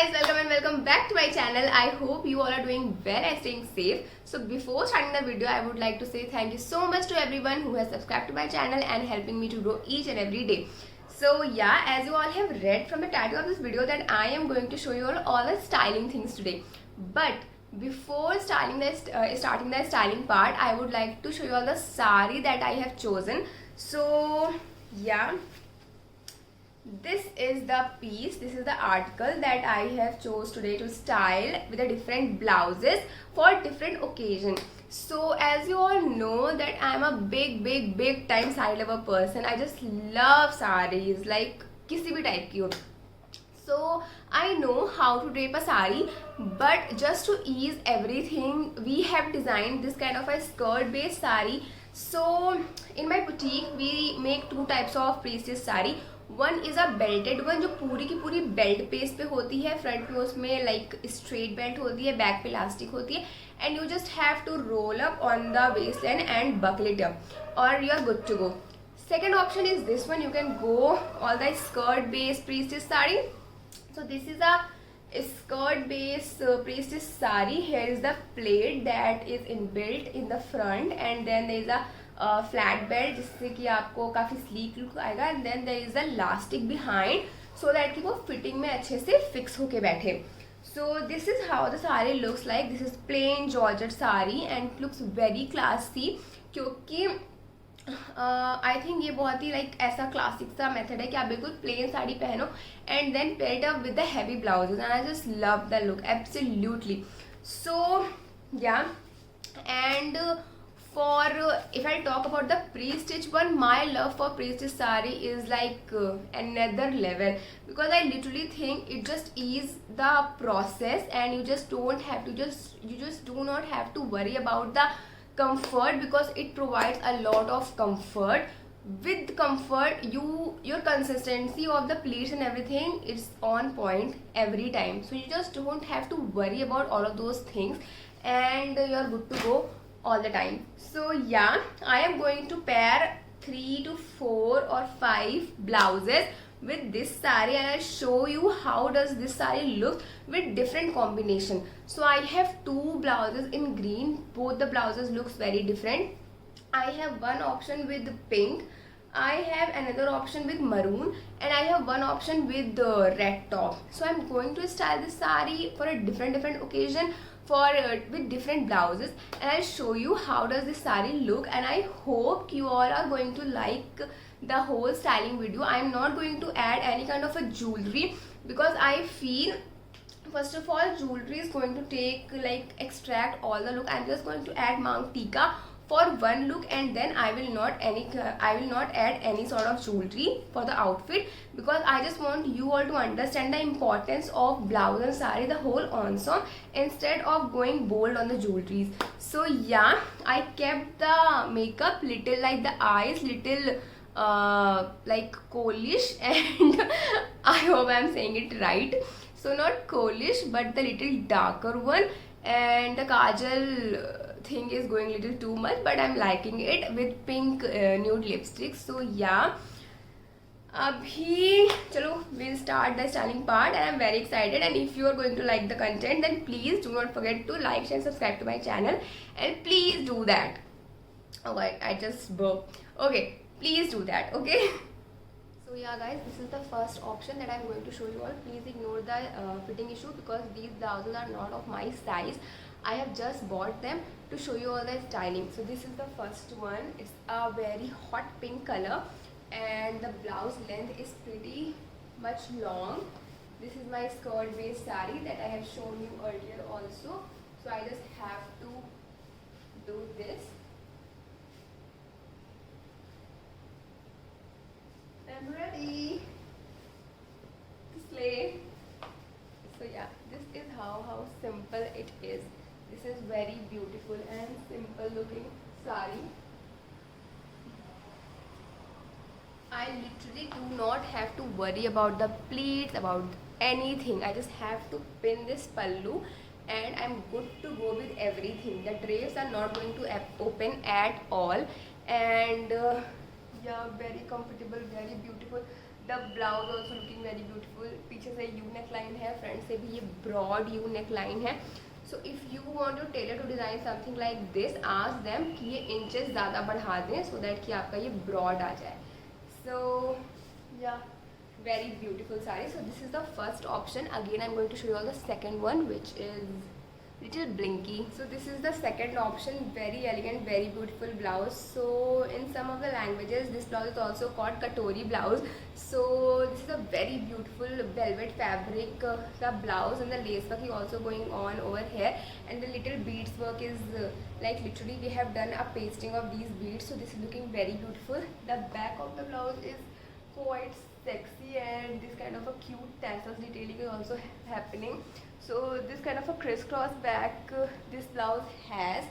guys, welcome and welcome back to my channel. I hope you all are doing well and staying safe. So before starting the video, I would like to say thank you so much to everyone who has subscribed to my channel and helping me to grow each and every day. So yeah, as you all have read from the title of this video that I am going to show you all the styling things today. But before starting the styling part, I would like to show you all the sari that I have chosen. So yeah, this is the piece, this is the article that I have chose today to style with the different blouses for different occasion. So as you all know that I am a big time sari lover person. I just love saris, like किसी भी type की हो. So I know how to drape a sari, but just to ease everything, we have designed this kind of a skirt based sari. So in my boutique we make two types of pre-stitched sari. One is a belted one, जो पूरी की पूरी belt pace पे होती है. Front में उसमें like straight belt होती है, बैक पे इलास्टिक होती है, and you just have to roll up on the waste line and buckle it up और you are good to go. Second option is this one. You can go all the skirt based pre-stitched sari. So this is a skirt based pre-stitched sari. Here is the plate that is inbuilt in the front, and then there is a flat belt जिससे कि आपको काफ़ी sleek look आएगा. And then there is a elastic behind so that कि वो fitting में अच्छे से फिक्स होके बैठे. So this is how the sari looks like. This is plain georgette sari and looks very classy, क्योंकि आई थिंक ये बहुत ही लाइक ऐसा क्लासिक सा मेथड है कि आप बिल्कुल प्लेन साड़ी पहनो and then pair it up with the heavy blouses, and I just love the look absolutely. सो या, and for if I talk about the pre-stitch one, my love for pre-stitch sari is like another level, because I literally think it just ease the process and you just don't have to you just do not have to worry about the comfort, because it provides a lot of comfort. With comfort, your consistency of the pleats and everything is on point every time, so you just don't have to worry about all of those things and you're good to go all the time. So yeah, I am going to pair 3 to 4 or 5 blouses with this sari, and I'll show you how does this sari look with different combination. So I have 2 blouses in green. Both the blouses looks very different. I have one option with pink, I have another option with maroon, and I have one option with the red top. So I'm going to style this sari for a different occasion for with different blouses, and I'll show you how does this sari look, and I hope you all are going to like the whole styling video. I'm not going to add any kind of a jewelry, because I feel first of all jewelry is going to take like extract all the look. I'm just going to add mang tika for one look, and then I will not add any sort of jewelry for the outfit, because I just want you all to understand the importance of blouse and sari, the whole ensemble, instead of going bold on the jewelries. So yeah, I kept the makeup little like the eyes little like coalish and I hope I'm saying it right. So not coalish but the little darker one, and the kajal thing is going little too much, but I'm liking it with pink nude lipstick. So yeah, abhi chalo we'll start the styling part, and I'm very excited. And if you are going to like the content, then please do not forget to like, share, and subscribe to my channel, and please do that. Oh wait, I just burped. Okay, please do that. Okay. So yeah guys, this is the first option that I'm going to show you all. Please ignore the fitting issue, because these blouses are not of my size. I have just bought them to show you all the styling. So this is the first one. It's a very hot pink color, and the blouse length is pretty much long. This is my skirt based sari that I have shown you earlier also. So I just have to do this. I'm ready to slay. So yeah, this is how simple it is. This is very beautiful and simple looking sari. I literally do not have to worry about the pleats, about anything. I just have to pin this pallu and I'm good to go with everything. The drapes are not going to open at all, and yeah, very comfortable, very beautiful. The blouse also looking very beautiful. पीछे से U neck line है, front से भी ये broad U neck line है. So if you want your tailor to design something like this, ask them कि ये inches ज़्यादा बढ़ा दें सो दैट कि आपका ये ब्रॉड आ जाए. सो या very beautiful saree. So this is the first option. Again I'm going to show you all the second one, which is little blinky. So this is the second option. Very elegant, very beautiful blouse. So in some of the languages this blouse is also called katori blouse. So this is a very beautiful velvet fabric, the blouse, and the lace work is also going on over here, and the little beads work is like literally we have done a pasting of these beads. So this is looking very beautiful. The back of the blouse is quite sexy, and this kind of a cute tassels detailing is also happening. So this kind of a crisscross back this blouse has,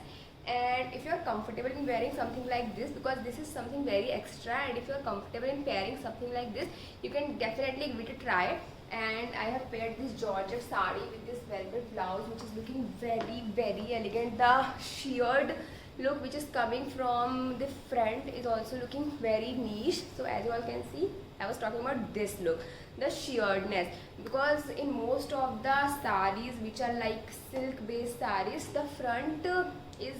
and if you are comfortable in wearing something like this, because this is something very extra, and if you are comfortable in pairing something like this, you can definitely give it a try. And I have paired this Georgette saree with this velvet blouse, which is looking very elegant. The sheared look which is coming from the front is also looking very niche. So as you all can see, I was talking about this look, the shearedness, because in most of the sarees which are like silk based sarees, the front is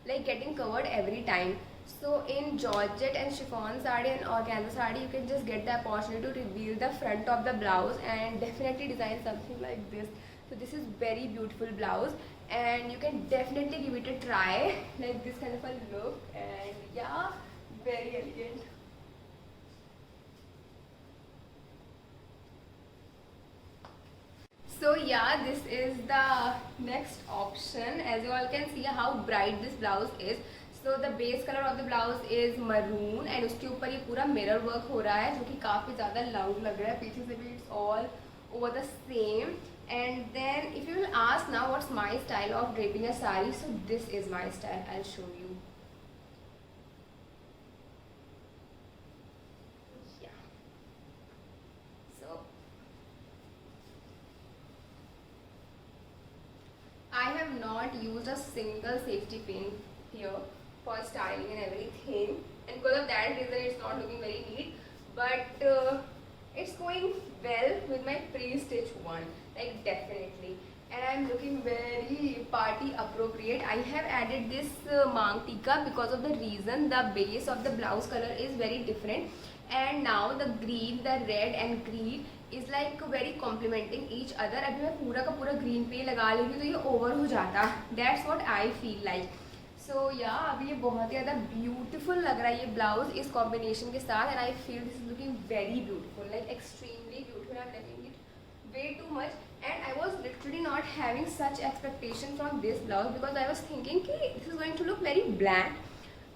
like getting covered every time. So in Georgette and chiffon saree and organza saree, you can just get the opportunity to reveal the front of the blouse and definitely design something like this. So this is very beautiful blouse, and you can definitely give it a try, like this kind of a look. And yeah, very elegant. So yeah, this is the next option. As you all can see how bright this blouse is. So the base color of the blouse is maroon, and उसके ऊपर ये पूरा mirror work हो रहा है, जो कि काफ़ी ज़्यादा loud लग रहा है. पीछे से भी it's all over the same. And then if you will ask now what's my style of draping a saree, so this is my style. I'll show you. Yeah. So I have not used a single safety pin here for styling and everything, and because of that reason it's not looking very neat, but it's going well with my pre-stitch one, like definitely. And I'm looking very party appropriate. I have added this mang tika because of the reason the base of the blouse color is very different, and now the green, the red and green is like very complementing each other. अभी मैं पूरा का पूरा green पे लगा लेती तो ये over हो जाता. That's what I feel like. So yeah, अभी ये बहुत ज़्यादा beautiful लग रहा है ये blouse इस combination के साथ, and I feel this is looking very beautiful, like extremely beautiful. I'm liking it way too much, and I was literally not having such expectation from this blouse because I was thinking कि this is going to look very bland,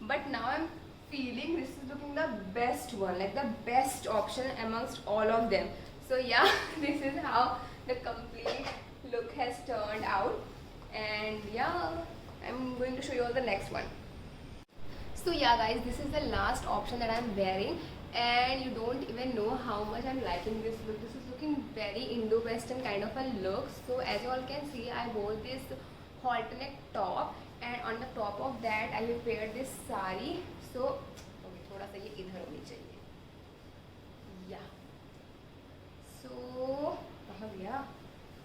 but now I'm feeling this is looking the best one, like the best option amongst all of them. So yeah, this is how the complete look has turned out, and yeah, I'm going to show you all the next one. So yeah guys, this is the last option that I'm wearing, and you don't even know how much I'm liking this look. This is looking very Indo-Western kind of a look. So as you all can see, I wore this halter neck top, and on the top of that I have paired this sari. So okay, थोड़ा सा ये इधर होनी चाहिए. Yeah. So yeah,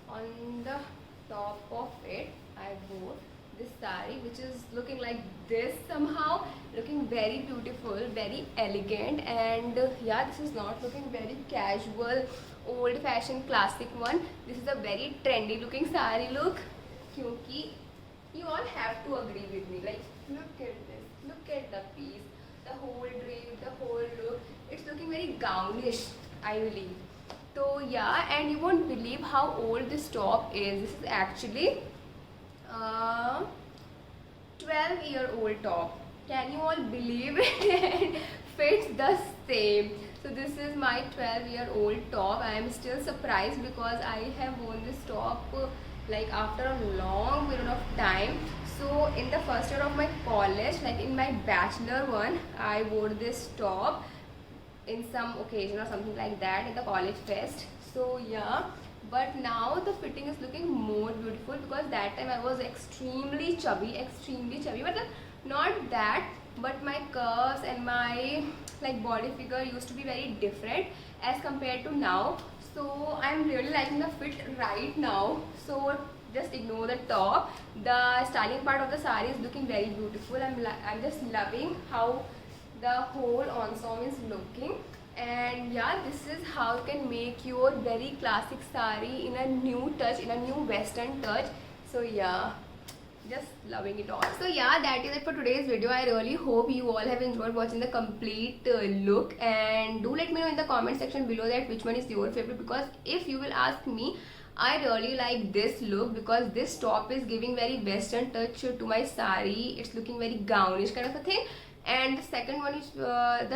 on the top of it I wore this sari, which is looking like this somehow, looking very beautiful, very elegant, and yeah, this is not looking very casual, old-fashioned, classic one. This is a very trendy looking sari look. क्योंकि you all have to agree with me. Like look at this, look at the piece, the whole drape, the whole look. It's looking very gownish, I believe. So yeah, and you won't believe how old this top is. This is actually 12-year-old top. Can you all believe it? Fits the same. So this is my 12-year-old top. I am still surprised because I have worn this top like after a long period of time. So in the first year of my college, like in my bachelor one, I wore this top in some occasion or something like that in the college fest. So yeah, but now the fitting is looking more beautiful because that time I was extremely chubby, but not that, but my curves and my like body figure used to be very different as compared to now. So I'm really liking the fit right now. So just ignore the top. The styling part of the saree is looking very beautiful. I'm just loving how the whole ensemble is looking. And yeah, this is how you can make your very classic saree in a new touch, in a new western touch. So yeah, just loving it all. So yeah, that is it for today's video. I really hope you all have enjoyed watching the complete look, and do let me know in the comment section below that which one is your favorite, because if you will ask me, I really like this look because this top is giving very western touch to my saree. It's looking very gownish kind of a thing. And the second one is that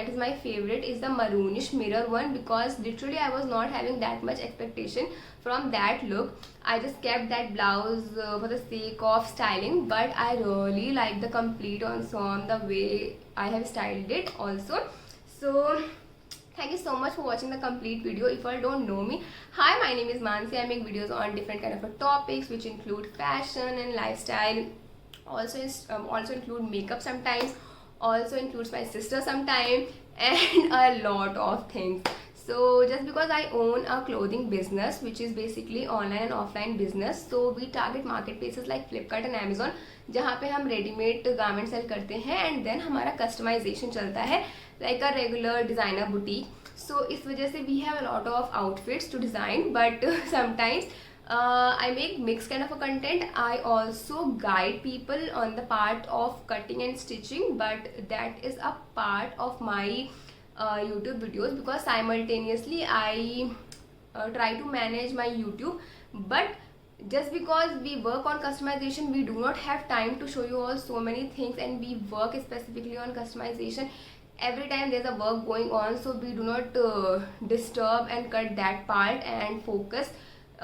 is my favorite, is the maroonish mirror one, because literally I was not having that much expectation from that look. I just kept that blouse for the sake of styling, but I really like the complete ensemble, the way I have styled it also. So thank you so much for watching the complete video. If you all don't know me, hi, my name is Mansi. I make videos on different kind of topics which include fashion and lifestyle. Also include makeup sometimes, also includes my sister sometimes, and a lot of things. So just because I own a clothing business which is basically online and offline business, so we target marketplaces like Flipkart and Amazon, जहाँ पे हम readymade garment cell करते हैं and then हमारा customization चलता है like a regular designer boutique. सो इस वजह से we have a lot of outfits to design, but sometimes I make mixed kind of a content. I also guide people on the part of cutting and stitching, but that is a part of my YouTube videos, because simultaneously I try to manage my YouTube. But just because we work on customization, we do not have time to show you all so many things, and we work specifically on customization. Every time there's a work going on, so we do not disturb and cut that part and focus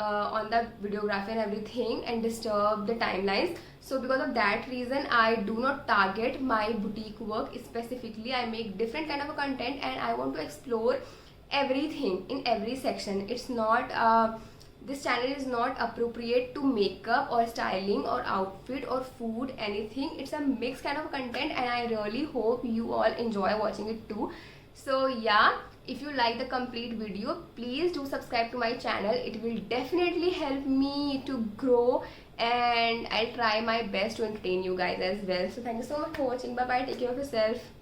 on the videography and everything and disturb the timelines. So because of that reason, I do not target my boutique work specifically. I make different kind of a content, and I want to explore everything in every section. It's not this channel is not appropriate to makeup or styling or outfit or food, anything. It's a mixed kind of content, and I really hope you all enjoy watching it too. So yeah, if you like the complete video, please do subscribe to my channel. It will definitely help me to grow, and I'll try my best to entertain you guys as well. So thank you so much for watching. Bye bye, take care of yourself.